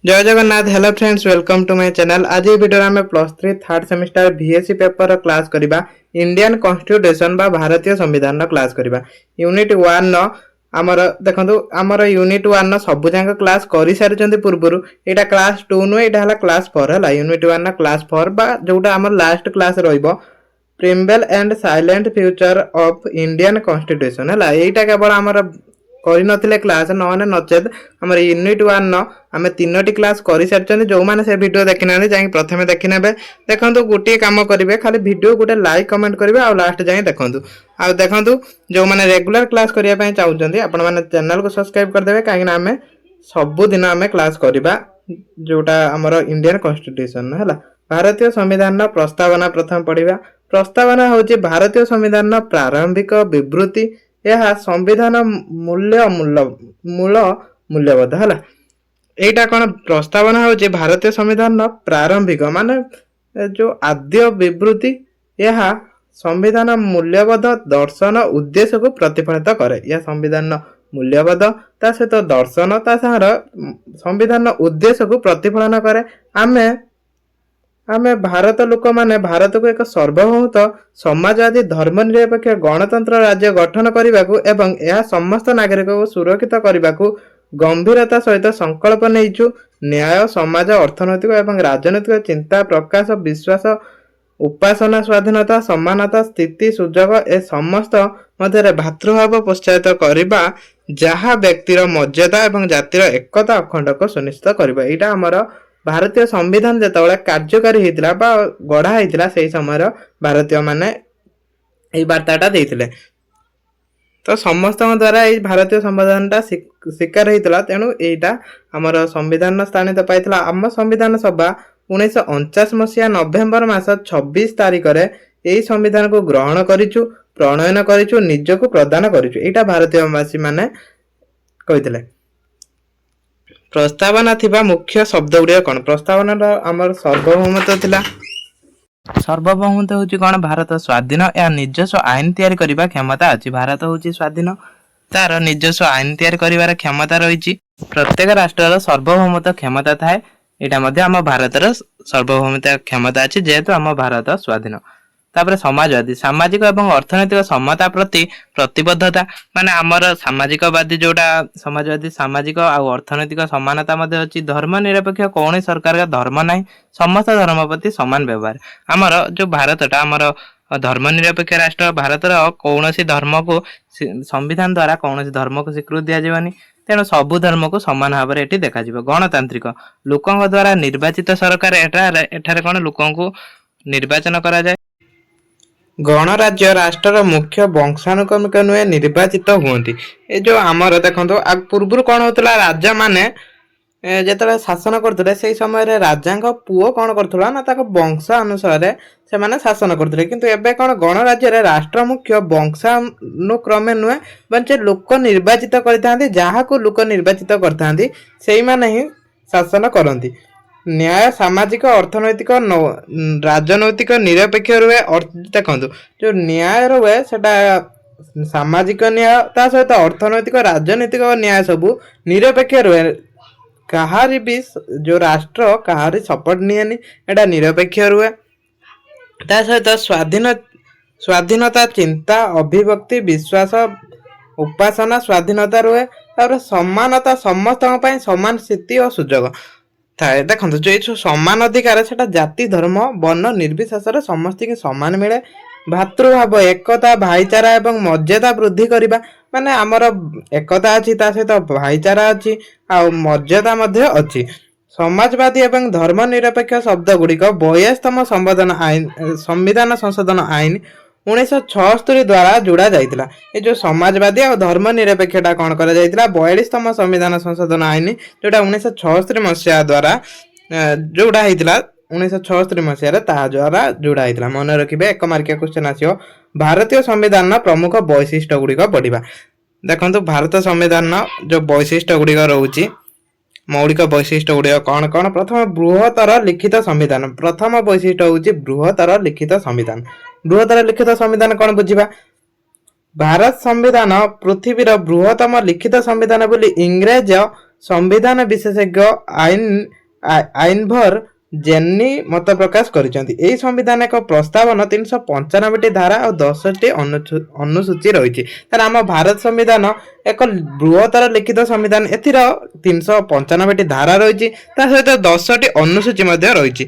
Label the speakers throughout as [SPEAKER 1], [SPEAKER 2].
[SPEAKER 1] जय Jagannath. Hello friends, welcome to my channel. आज ये वीडियो में plus 3 third semester BSc paper class करबा इंडियन कॉन्स्टिट्यूशन बा भारतीय संविधान क्लास करबा यूनिट 1 नो आमर देखंतु आमर यूनिट 1 नो सब जांक क्लास करि सारिचंती पूर्वरु। एटा क्लास 2 नो एटा हला क्लास 4 हला यूनिट 1 ना क्लास 4 बा जोटा आमर लास्ट क्लास रहइबो preamble and salient features of Indian constitution हला। एटा केवल आमर करि नथिले क्लास नने नचेत हमर यूनिट 1 न आमे तीनोटी क्लास करि सारचन। जो माने से वीडियो देखिनाने जाई प्रथमे देखिनेबे। देखंतु गोटे काम करिवे, खाली वीडियो गोटे लाइक कमेंट करिवे आ लास्ट जाई देखंतु। आ देखंतु जो माने रेगुलर क्लास करिया पय चाहउचंदी आपण माने चैनल को सब्सक्राइब कर देबे, काहे ना आमे सब दिन आमे क्लास करिबा जोटा हमर इंडियन कॉन्स्टिट्यूशन हला। भारतीय संविधान प्रस्तावना प्रथम पढ़िबा। प्रस्तावना होची भारतीय संविधान प्रारंभिक विवृत्ति। यह संविधान मूल्य मूल मूल्यबोध हला। एटा कोन प्रस्तावना होची भारतीय संविधान प्रारंभिक माने जो आद्य विवृत्ति। यह संविधान मूल्यबोध दर्शन उद्देश्य को प्रतिफलित करे। यह संविधान मूल्यबोध ता सहित दर्शन ता सार संविधान उद्देश्य को प्रतिफलन करे। आमे भारत लोक माने भारत को एक सर्वभौमत समाजवादी धर्मनिरपेक्ष गणतंत्र राज्य गठन करने एवं यह समस्त नागरिक को सुरक्षित करने गंभीरता सहित संकल्प नहींचु। न्याय समाज अर्थनैतिक एवं राजनैतिक चिंता प्रकाश विश्वास उपासना स्वाधीनता समानता स्थिति सुजोग ए समस्त मध्य भातृभाव प्रोत्साहित करने जहाँ व्यक्तिर मर्यादा एवं जातिर एकता अखंड को सुनिश्चित करबा। एटा हमर भारतीय संविधान जेतबेले कार्यकारी हेतिला बा गढ़ा हेतिला सेही समय भारतीय माने एई वार्ताटा देइथिले। तो समस्त द्वारा एई भारतीय संविधानटा स्वीकार हेतिला। तेणु एइटा हमर संविधान स्थानित पाइथिला। आम संविधान सभा 1949 मसिया नवेम्बर मास 26 तारिख रे एई संविधान को ग्रहण करिछु, प्रणयन करिछु, निजको प्रदान करिछु। एइटा भारतीयवासी माने कहिथिले। प्रस्तावना थिबा मुख्य शब्द गुड़िया कौन? प्रस्तावना आमर सार्वभौमत्व थिला। सार्वभौमत्व होची कौन? भारत स्वाधीन या निजस्व आईन तैयारी करिबा क्षमता अछि। भारत होची स्वाधीन, तार निजस्व आईन तैयारी करिवार क्षमता रहिछि। प्रत्येक राष्ट्रर सार्वभौमत्व क्षमता थाए। एटा मध्ये आम भारतर सार्वभौमत्व क्षमता अछि जेहेतु आम भारत स्वाधीन। तापर समाजवादी सामाजिक एवं अर्थनैतिक समता प्रति प्रतिबद्धता माने आमर सामाजिकवादी जोटा समाजवादी सामाजिक आ अर्थनैतिक समानता मध्ये अछि। धर्मनिरपेक्ष कौन सरकार का धर्म नाही, समस्त धर्म प्रति समान व्यवहार। आमर जो भारतटा आमर धर्मनिरपेक्ष राष्ट्र। भारतर कौन धर्म को संविधान द्वारा कौन धर्म को स्वीकृति दिया जावनी। तेणु सबु धर्म को समान भाव में देखा जीव। गणतांत्रिक लोकों द्वारा निर्वाचित सरकार एठारे कौन लोकों को निर्वाचन करा जाए। गणराज्य राष्ट्र मुख्य वंशानुक्रमिक नुहे निर्वाचित हुंती। ए जो आमर देखो पूर्व कौन होता राजा माने जेतले शासन करते से समय रे राजांक पुओ कौन करथुला ना ताको वंश अनुसार से माने शासन करते। किंतु एबे कौन गणराज्य रे राष्ट्र मुख्य वंशानुक्रमे नुहे बंचे लोक निर्वाचित करथांती। जहा को लोक निर्वाचित करथांती सेही माने ही शासन करंती। न्याय सामाजिक अर्थनैतिक राजनैतिक निरपेक्ष रुए। देखो जो न्याय रुए सेटा सामाजिक न्याय ता सहित अर्थनैतिक राजनैतिक न्याय सबू निरपेक्ष रुए। कहारी भी जो राष्ट्र कहारी सपोर्ट नियनि एटा निरपेक्ष रुए। ता सहित स्वाधीनता चिंता अभिव्यक्ति विश्वास उपासना स्वाधीनता रुए। तापर समानता समस्त समान स्थिति और सुजोग थाए। देखो जो समान अधिकार से जाति धर्म वर्ण निर्विशेष समस्त के समान मिले। भातृभाव एकता भाईचारा एवं मर्यादा वृद्धि करबा माने आमर एकता अछि ता सहित भाईचारा अछि आ मर्यादा मध्ये अछि। समाजवादी एवं धर्मनिरपेक्ष शब्द गुड़िक 42तम संविधान संशोधन आईन 1976 द्वारा जोड़ा जाइतिला। ए जो समाजवादी और धर्मनिरपेक्षता कौन करा जाइतिला 42तम संविधान संशोधन आईन जोटा 1976 मसिया द्वारा जोड़ा हेतिला। 1976 मसिया रे ता द्वारा जोड़ा हेतिला। मन रखिबे। एक मार्किया क्वेश्चन आसियो। भारतीय संविधान प्रमुख वैशिष्ट्य गुड़िक पढ़िबा। देखंतु भारत संविधान जो वैशिष्ट्य गुड़िक रहउची मौलिक वैशिष्ट्य गुड़िक कौन कौन? प्रथम बृहत्तर लिखित संविधान। प्रथम वैशिष्ट्य होची बृहत्तर लिखित संविधान। बृहत्तर लिखित संविधान कौन बुझिबा? भारत संविधान पृथ्वीर बृहत्तम लिखित संविधान बोली इंग्रज संविधान विशेषज्ञ आइनभर जेन्नी मत प्रकाश करिसेंती। एही संविधान एक प्रस्तावन 395 धारा और 10 अनुसूची रही। तार आम भारत संविधान एक बृहत्तर लिखित संविधान। एथिर 395 धारा रही सहित 10 अनुसूची रही।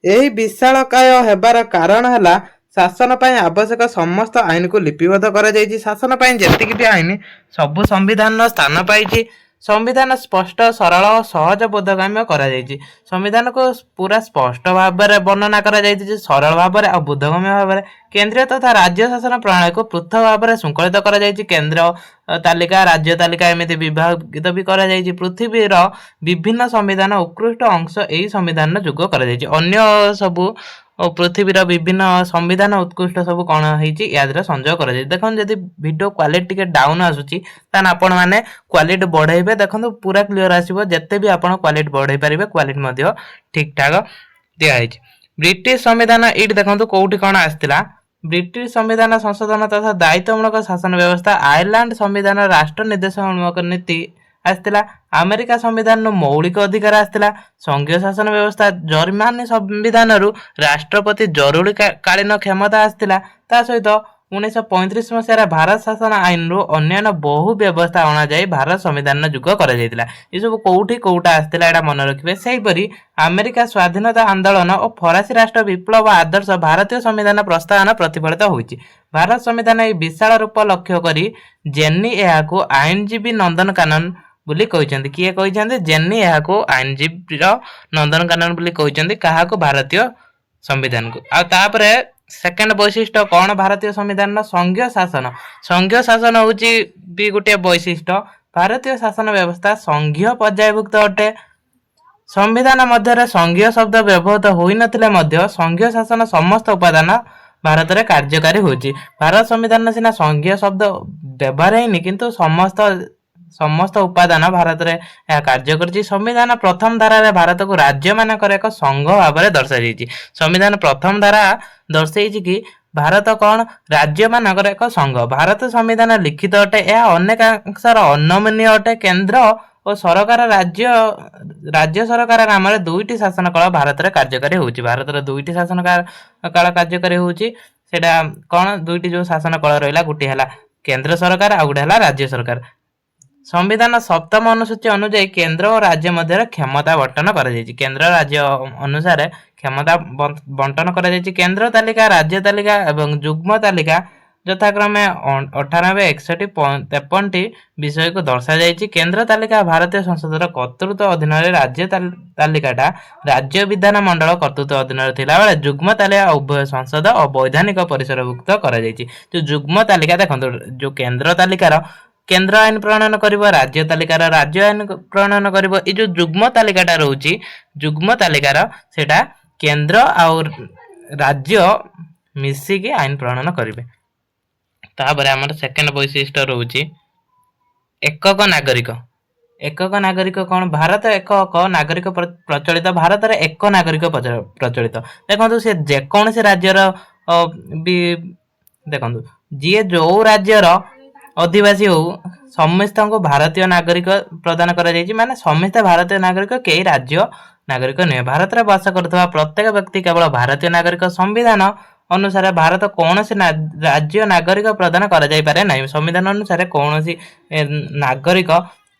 [SPEAKER 1] यही विशालकाय हेबार कारण है शासन पर आवश्यक समस्त आईन को लिपिबद्ध करा जायछि। शासन पर जेतिक भी आईन सबु संविधान स्थान पाई। संविधान स्पष्ट सरल और सहज बोधगम्य करा जायछि। संविधान को पूरा स्पष्ट भाव में वर्णना करा जायछि, सरल भाव में और बोधगम्य भाव में। केंद्रीय तथा राज्य शासन प्रणाली को पृथक भाव में श्रृंखलित करा जायछि। केंद्र तालिका राज्य तालिका एमती विभाजित भी करा जायछि। पृथ्वीर विभिन्न संविधान उत्कृष्ट अंश एही संविधान जोग करा जायछि। अन्य सबु और पृथ्वीर विभिन्न संविधान उत्कृष्ट सब कौन है संजोग कर। देखो जब वीडियो क्वालिटी टे डाउन आसूची आपण मैंने क्वालिटी बढ़ेबे। देखो पूरा क्लीयर आसो जिते भी आप क्वालिटी बढ़े पारे क्वालिटी ठीक ठाक दिखाई। ब्रिटिश संविधान ये देखो कौटी कौन आसाला। ब्रिटिश संविधान संशोधन तथा दायित्वमूलक शासन व्यवस्था। आयरलैंड संविधान राष्ट्र निर्देशात्मक नीति आसाला। अमेरिका संविधान मौलिक अधिकार आसाला। संघीय शासन व्यवस्था। जर्मनी संविधान राष्ट्रपति जरूरी कालीन क्षमता आसाला। ता सहित 1935 मसीह भारत शासन आईन रु अन्य बहु व्यवस्था अणा जाए भारत संविधान जुग कर ये सब कौटी कौटा आसाला एटा मन रखिए। सेहीपरि अमेरिका स्वाधीनता आंदोलन और फरासी राष्ट्र विप्लव आदर्श भारतीय संविधान प्रस्तावन प्रतिफलित होइछि। भारत संविधान विशाल रूप लक्ष्य करी जेन्नी यहाको आईनजीवी नंदनकानन बोली कहते। किए कहते जेन्नी यहाको आईनजीवी नंदनकानन बोली कहते कहा भारतीय संविधान को। आतापरे सेकेंड वैशिष्ट्य कौन भारतीय संविधान संघीय शासन। संघीय शासन हूँ भी गोटे वैशिष्ट्य। भारतीय शासन व्यवस्था संघीय पर्यायभुक्त अटे। संविधान मध्य संघीय शब्द व्यवहृत हो न संघीय शासन समस्त उपादान भारत में कार्यकारी होची। भारत संविधान सीना संघीय शब्द व्यवहार है किंतु समस्त उपादान भारत में कार्य कर। संविधान प्रथम धारा भारत को राज्य मानक एक संघ भाव में दर्शाई। संविधान प्रथम धारा दर्शाई कि भारत कौन राज्य मानक एक संघ। भारत संविधान लिखित अटे। यह अनेकांशर अनमनीय अटे। केंद्र और सरकार राज्य सरकार नाम दुईटी शासन काल भारत में कार्यकारी होची। भारत में दुईटी शासन काल कार्यकारी होची। सेटा कौन दुईटी जो शासन काल रहा गोटे है केंद्र सरकार आ गोटे है राज्य सरकार। संविधान सप्तम अनुसूची अनुଯାयी केंद्र और राज्य मध्य क्षमता बंटन कर। केंद्र राज्य अनुसार क्षमता बंटन कर। केंद्र तालिका राज्य तालिका एवं युग्म तालिका यथाक्रमे 98, 61, 53 विषय को दर्शा जायछि। केंद्र तालिका भारतीय संसदर कर्तृत्व अधीन राज्य तालिकाटा राज्य विधान मंडल कर्तृत्व अधीन थिला बेले युग्म तालिका उभय संसद और वैधानिक परिसरभुक्त करा जायछि। जो युग्म तालिका देखंतु जो केंद्र तालिकार केंद्र आईन प्रणयन करिवो, राज्य तालिकार राज्य आईन प्रणयन करिवो। ए जो युग्म तालिकाटा रहउछि युग्म तालिकार सेटा केंद्र और राज्य मिसिकी आईन प्रणयन करिवे। तापरे हमर सेकंड वैशिष्ट्य रहउछि एकक नागरिक। एकक नागरिक कौन भारत एकक नागरिक प्रचलित। भारत रे एक नागरिक प्रचलित। देखंतु से जेकोसी राज्यर भी देखंतु जी जो राज्यर अधिवासी हो समस्त को भारतीय नागरिक प्रदान करा जायछि। माने समस्त भारतीय नागरिक कई राज्य नागरिक नुहे। भारत में बास करथवा प्रत्येक व्यक्ति केवल भारतीय नागरिक। संविधान अनुसार भारत कौन से राज्य नागरिक प्रदान करा जाय पारे नहीं। संविधान अनुसार कौन सी नागरिक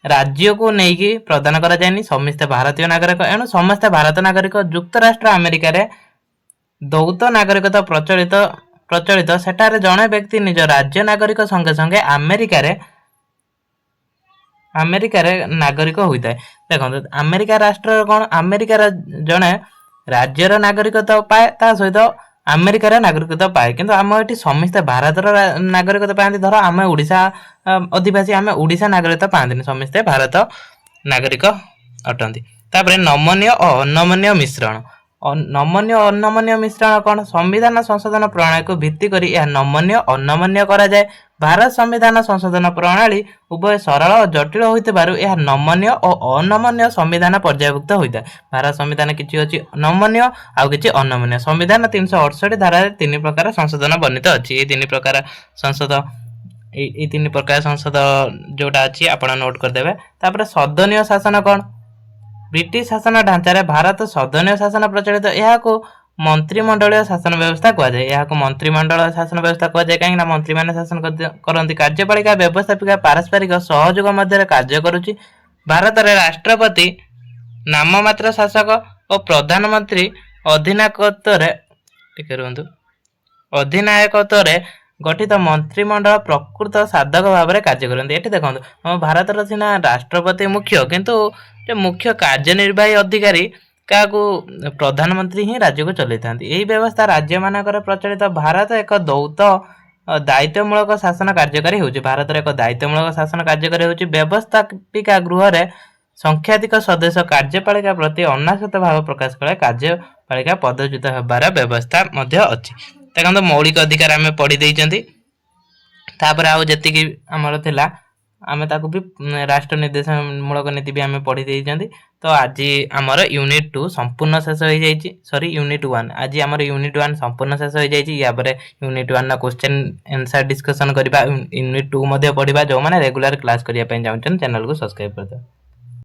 [SPEAKER 1] राज्य को नहीं प्रदान करा जायनि। समस्त भारतीय नागरिक एणु समस्त भारत नागरिक। युक्तराष्ट्र अमेरिका रे दौत नागरिकता प्रचलित सेठारे जड़े व्यक्ति निज राज्य नागरिक संगे संगे अमेरिका रे नागरिक होता है। देखो अमेरिका राष्ट्र कौन अमेरिका जड़े राज्यर नागरिकता पाए ता सहित अमेरिकार नागरिकता पाए। किंतु आम ये समस्त भारत नागरिकता पाती। धर आम ओडिशा अधिवासी आम ओडिशा नागरिकता पाती समस्ते भारत नागरिक अटंती। तापर नमनीय और अनमनीय मिश्रण। नमनीय अनमनीय मिश्रण कौन संविधान संशोधन प्रणाली को भित्ति करी यह नमनीय अनमनीय करा जाए। भारत संविधान संशोधन प्रणाली उभय सरल और जटिल होइतिबारु यह नमनीय और अनमनीय संविधान पर्यायभुक्त होइता। भारत संविधान किछि अछि नमनीय आ किछि अनमनीय। संविधान 368 धारा 3 प्रकार संशोधन वर्णित अछि। ए 3 प्रकार संशोधन এই তিন প্রকার সংসদ जोटा अच्छी आपण नोट करदेवे। तापर सदनीय शासन कौन? ब्रिटिश शासन ढांचारे भारत सदनीय शासन प्रचलित यहाँ मंत्रिमंडलीय शासन व्यवस्था कहुए। यहाँ मंत्रिमंडल शासन व्यवस्था कहुए कहीं मंत्री मैंने शासन करती। कार्यपालिका व्यवस्थापिका पारस्परिक सहयोग मध्य कार्य करुच्ची। भारत में राष्ट्रपति नाममात्र शासक और प्रधानमंत्री अधिनायकत्व गठित मंत्रिमंडल प्रकृत साधक भाव में कार्य करते। ये देखो आम भारत सीना राष्ट्रपति मुख्य किंतु मुख्य कार्यनिर्वाही अधिकारी क्या प्रधानमंत्री ही राज्य को चलई था। यही व्यवस्था राज्य मानकर प्रचलित। भारत एक दौत दायित्वमूलक शासन कार्यकारी होउछि। भारत एक दायित्वमूलक शासन कार्यकारी होउछि। व्यवस्थापिका गृह रे संख्याधिक सदस्य कार्यपालिका प्रति अनासक्त भाव प्रकाश कले कार्यपालिका पदच्युत होबार व्यवस्था मध्य अछि। देखो मौलिक अधिकार आम पढ़ी देइछन्ति। तापर आउ जेतिकी हमर थिला आमे ताकू भी राष्ट्र निर्देशन मूलक नीति भी आमे पढ़ी देइछन्ति। तो आज आमर यूनिट 2 संपूर्ण शेष हो जाइछि। सॉरी यूनिट 1 आज आमर यूनिट 1 संपूर्ण शेष हो जाइछि। या पर यूनिट 1 ना क्वेश्चन आंसर डिस्कशन करबा। यूनिट 2 मध्ये पढ़िबा। जो माने रेगुलर क्लास करिया पय जाउछन चैनल को सब्सक्राइब कर दो।